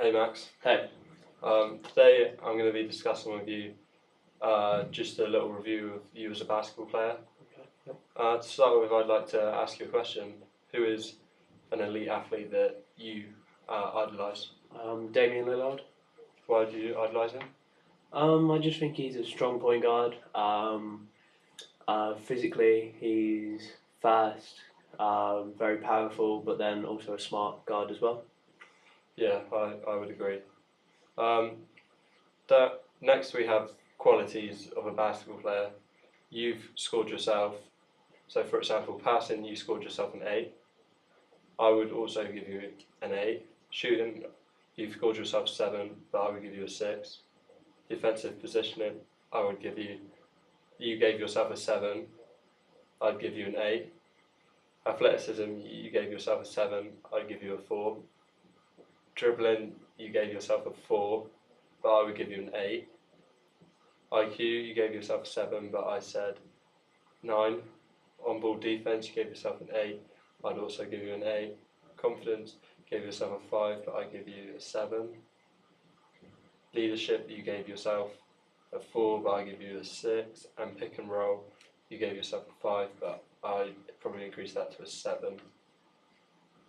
Hey Max. Hey. Today I'm going to be discussing with you just a little review of you as a basketball player. Okay. Yep. To start with, I'd like to ask you a question. Who is an elite athlete that you idolise? Damian Lillard. Why do you idolise him? I just think he's a strong point guard. Physically, he's fast, very powerful, but then also a smart guard as well. Yeah, I would agree. Next we have qualities of a basketball player. You've scored yourself. So for example, passing, you scored yourself an 8. I would also give you an 8. Shooting, you've scored yourself 7, but I would give you a 6. Defensive positioning, I would give you. You gave yourself a 7. I'd give you an 8. Athleticism, you gave yourself a 7. I'd give you a 4. Dribbling, you gave yourself a 4, but I would give you an 8. IQ, you gave yourself a 7, but I said 9. On-ball defense, you gave yourself an 8. I'd also give you an 8. Confidence, you gave yourself a 5, but I give you a 7. Leadership, you gave yourself a 4, but I give you a 6. And pick and roll, you gave yourself a 5, but I probably increased that to a 7.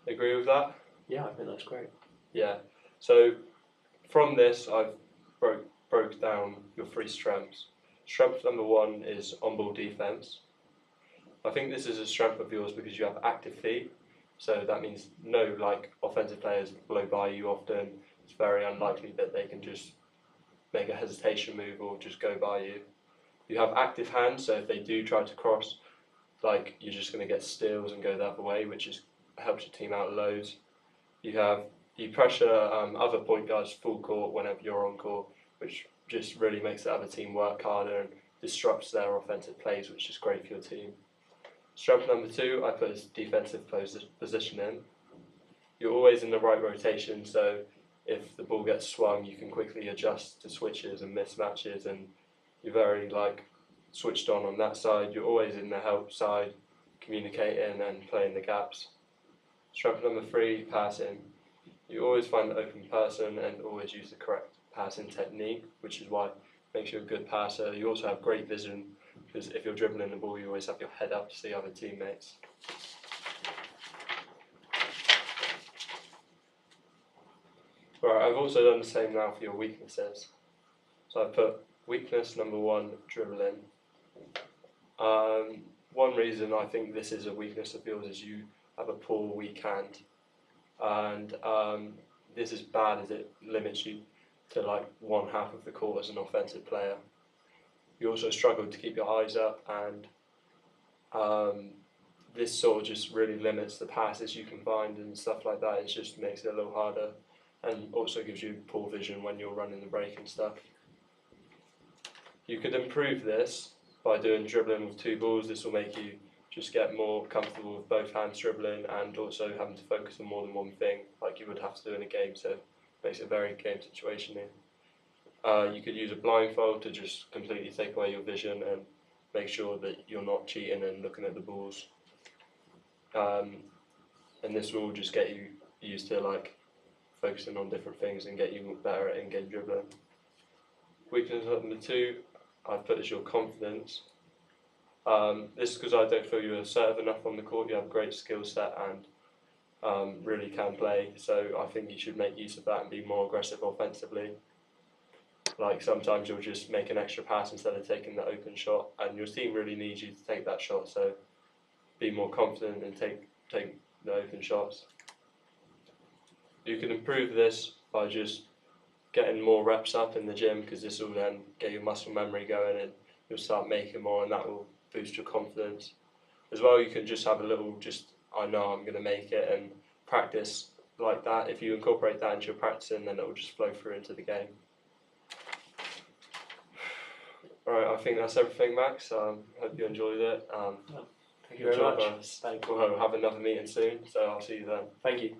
Agree with that? Yeah, I think that's great. Yeah. So from this, I've broke down your 3 strengths. Strength number 1 is on-ball defense. I think this is a strength of yours because you have active feet. So that means no offensive players blow by you often. It's very unlikely that they can just make a hesitation move or just go by you. You have active hands, so if they do try to cross, you're just going to get steals and go the other way, which helps your team out loads. You pressure other point guards full court whenever you're on court, which just really makes the other team work harder and disrupts their offensive plays, which is great for your team. Strength number 2, I put as defensive positioning. You're always in the right rotation, so if the ball gets swung, you can quickly adjust to switches and mismatches, and you're very switched on that side. You're always in the help side, communicating and playing the gaps. Strength number 3, passing. You always find the open person and always use the correct passing technique, which is why it makes you a good passer. You also have great vision, because if you're dribbling the ball, you always have your head up to see other teammates. Right, I've also done the same now for your weaknesses. So I've put weakness number 1, dribbling. One reason I think this is a weakness of yours is you have a poor weak hand. And this is bad as it limits you to one half of the court as an offensive player. You also struggle to keep your eyes up, and this sort of just really limits the passes you can find and stuff like that. It just makes it a little harder, and also gives you poor vision when you're running the break and stuff. You could improve this by doing dribbling with 2 balls. This will make you just get more comfortable with both hands dribbling and also having to focus on more than one thing like you would have to do in a game, so it makes it a very game situation. You could use a blindfold to just completely take away your vision and make sure that you're not cheating and looking at the balls. And this will just get you used to focusing on different things and get you better at in-game dribbling. Weakness number 2, I've put as your confidence. This is because I don't feel you're assertive enough on the court. You have a great skill set and really can play, so I think you should make use of that and be more aggressive offensively. Sometimes you'll just make an extra pass instead of taking the open shot, and your team really needs you to take that shot, so be more confident and take the open shots. You can improve this by just getting more reps up in the gym, because this will then get your muscle memory going and you'll start making more, and that will boost your confidence. As well, you can just have a little I know I'm going to make it, and practice like that. If you incorporate that into your practicing, then it will just flow through into the game. Alright, I think that's everything, Max. Hope you enjoyed it. Thank you very much. We'll have another meeting soon, so I'll see you then. Thank you.